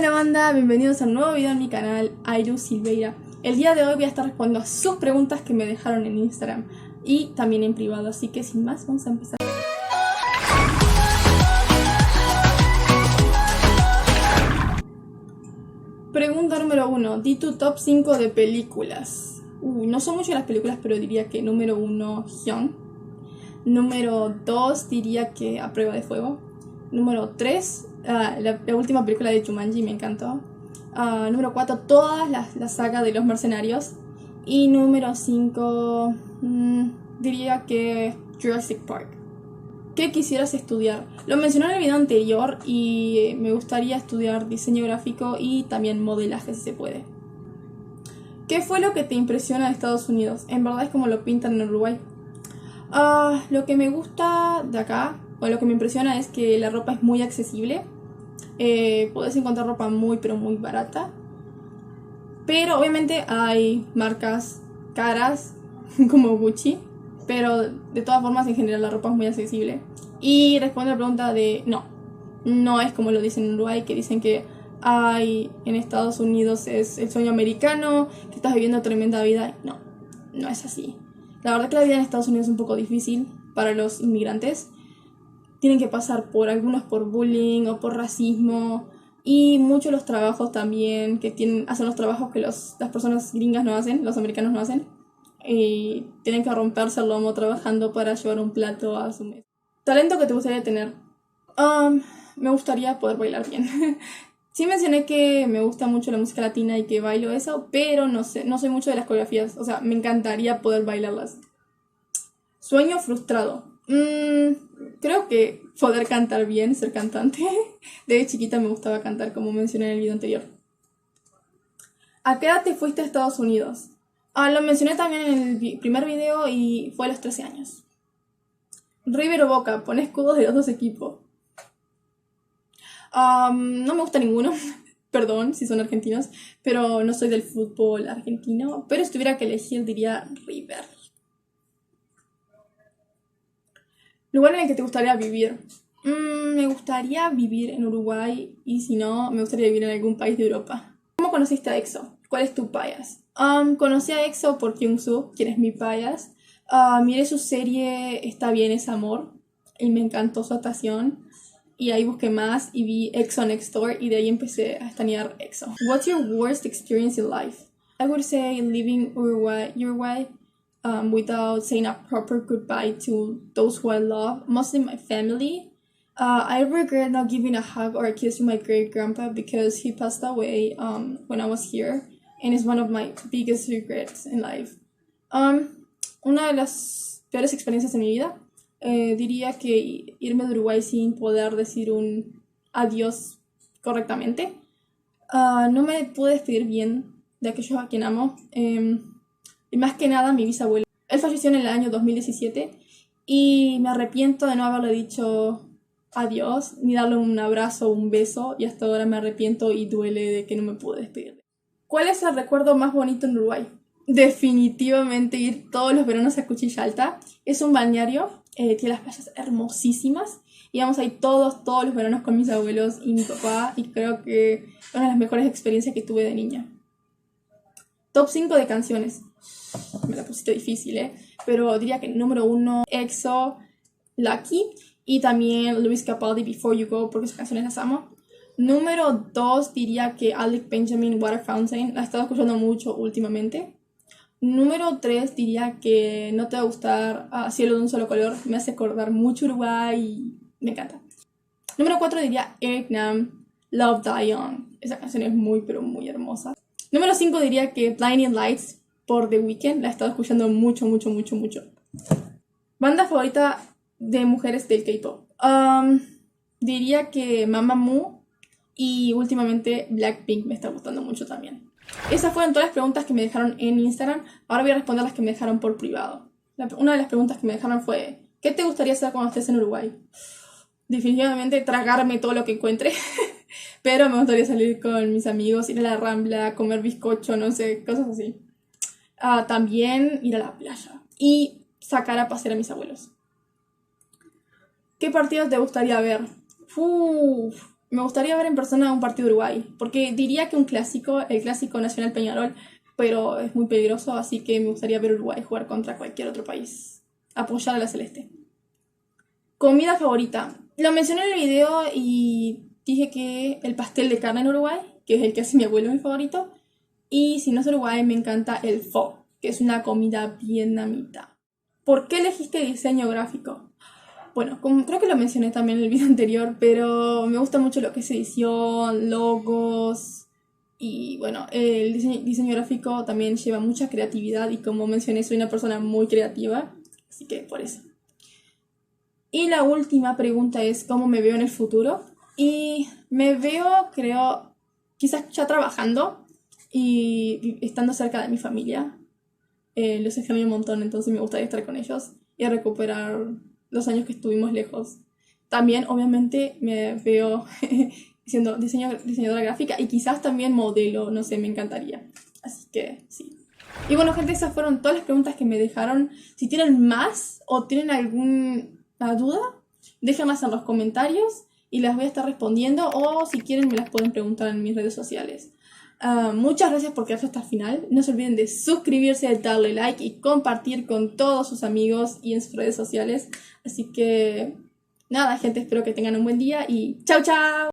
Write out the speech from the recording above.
Hola banda, bienvenidos a un nuevo video en mi canal, Airu Silveira. El día de hoy voy a estar respondiendo a sus preguntas que me dejaron en Instagram y también en privado, así que sin más vamos a empezar. Pregunta número 1, di tu top 5 de películas. No son mucho las películas, pero diría que número 1, Hyun. Número 2 diría que A Prueba de Fuego. Número 3, la última película de Jumanji me encantó. Número 4, toda la saga de los mercenarios. Y número 5, diría que Jurassic Park. ¿Qué quisieras estudiar? Lo mencioné en el video anterior y me gustaría estudiar diseño gráfico y también modelaje si se puede. ¿Qué fue lo que te impresiona de Estados Unidos? En verdad es como lo pintan en Uruguay. Lo que me gusta de acá, o lo que me impresiona, es que la ropa es muy accesible. Podés encontrar ropa muy pero muy barata. Pero obviamente hay marcas caras como Gucci. Pero de todas formas en general la ropa es muy accesible. Y responde a la pregunta de no es como lo dicen en Uruguay, que dicen que en Estados Unidos es el sueño americano, que estás viviendo tremenda vida. No es así. La verdad que la vida en Estados Unidos es un poco difícil para los inmigrantes. Tienen que pasar algunos por bullying o por racismo. Y muchos los trabajos también hacen los trabajos que las personas gringas no hacen, los americanos no hacen. Y tienen que romperse el lomo trabajando para llevar un plato a su mesa. ¿Talento que te gustaría tener? Me gustaría poder bailar bien. Sí mencioné que me gusta mucho la música latina y que bailo eso, pero no soy mucho de las coreografías. O sea, me encantaría poder bailarlas. Sueño frustrado. Creo que poder cantar bien, ser cantante. De chiquita me gustaba cantar, como mencioné en el video anterior. ¿A qué edad te fuiste a Estados Unidos? Lo mencioné también en el primer video y fue a los 13 años. River o Boca, pon escudos de los dos equipos. No me gusta ninguno, perdón si son argentinos, pero no soy del fútbol argentino. Pero si tuviera que elegir diría River. ¿Lugar en el que te gustaría vivir? Me gustaría vivir en Uruguay y si no, me gustaría vivir en algún país de Europa. ¿Cómo conociste a EXO? ¿Cuál es tu bias? Conocí a EXO por Kyungsoo, quien es mi bias. Miré su serie Está bien es amor y me encantó su actuación. Y ahí busqué más y vi EXO Next Door y de ahí empecé a estanear EXO. What's your worst experience in life? I would say leaving Uruguay without saying a proper goodbye to those who I love, mostly my family. I regret not giving a hug or a kiss to my great grandpa because he passed away when I was here, and it's one of my biggest regrets in life. Una de las peores experiencias de mi vida, diría que irme de Uruguay sin poder decir un adiós correctamente. No me pude despedir bien de aquellos a quien amo. Y más que nada mi bisabuelo. Él falleció en el año 2017 y me arrepiento de no haberle dicho adiós, ni darle un abrazo o un beso, y hasta ahora me arrepiento y duele de que no me pude despedir. ¿Cuál es el recuerdo más bonito en Uruguay? Definitivamente ir todos los veranos a Cuchilla Alta. Es un balneario, tiene las playas hermosísimas y vamos ahí todos los veranos con mis abuelos y mi papá, y creo que es una de las mejores experiencias que tuve de niña. Top 5 de canciones. Me la pusiste difícil, pero diría que número 1, EXO, Lucky, y también Luis Capaldi, Before You Go, porque sus canciones las amo. Número 2 diría que Alec Benjamin, Water Fountain, la he estado escuchando mucho últimamente. Número 3 diría que No te va a gustar Cielo de un solo color, me hace acordar mucho Uruguay y me encanta. Número 4 diría Eric Nam, Love Die Young, esa canción es muy pero muy hermosa. Número 5 diría que Blinding Lights por The Weeknd, la he estado escuchando mucho. Banda favorita de mujeres del K-pop. Diría que Mamamoo y últimamente Blackpink me está gustando mucho también. Esas fueron todas las preguntas que me dejaron en Instagram. Ahora voy a responder las que me dejaron por privado. Una de las preguntas que me dejaron fue: ¿qué te gustaría hacer cuando estés en Uruguay? Definitivamente tragarme todo lo que encuentre. Pero me gustaría salir con mis amigos, ir a la Rambla, comer bizcocho, no sé, cosas así. También ir a la playa y sacar a pasear a mis abuelos. ¿Qué partidos te gustaría ver? Me gustaría ver en persona un partido de Uruguay, porque diría que un clásico, el clásico nacional Peñarol, pero es muy peligroso, así que me gustaría ver Uruguay jugar contra cualquier otro país. Apoyar a la Celeste. Comida favorita. Lo mencioné en el video y dije que el pastel de carne en Uruguay, que es el que hace mi abuelo, es mi favorito. Y si no es Uruguay, me encanta el pho, que es una comida vietnamita. ¿Por qué elegiste diseño gráfico? Bueno, como creo que lo mencioné también en el video anterior, pero me gusta mucho lo que es edición, logos y bueno, el diseño gráfico también lleva mucha creatividad y como mencioné soy una persona muy creativa, así que por eso. Y la última pregunta es ¿cómo me veo en el futuro? Y me veo, creo, quizás ya trabajando y estando cerca de mi familia. Los extraño un montón, entonces me gustaría estar con ellos y recuperar los años que estuvimos lejos. También, obviamente, me veo siendo diseñadora gráfica y quizás también modelo, no sé, me encantaría. Así que sí. Y bueno, gente, esas fueron todas las preguntas que me dejaron. Si tienen más o tienen alguna duda, déjenlas en los comentarios y las voy a estar respondiendo o si quieren me las pueden preguntar en mis redes sociales. Muchas gracias por quedarse hasta el final. No se olviden de suscribirse, darle like y compartir con todos sus amigos y en sus redes sociales. Así que nada, gente, espero que tengan un buen día y chao, chao.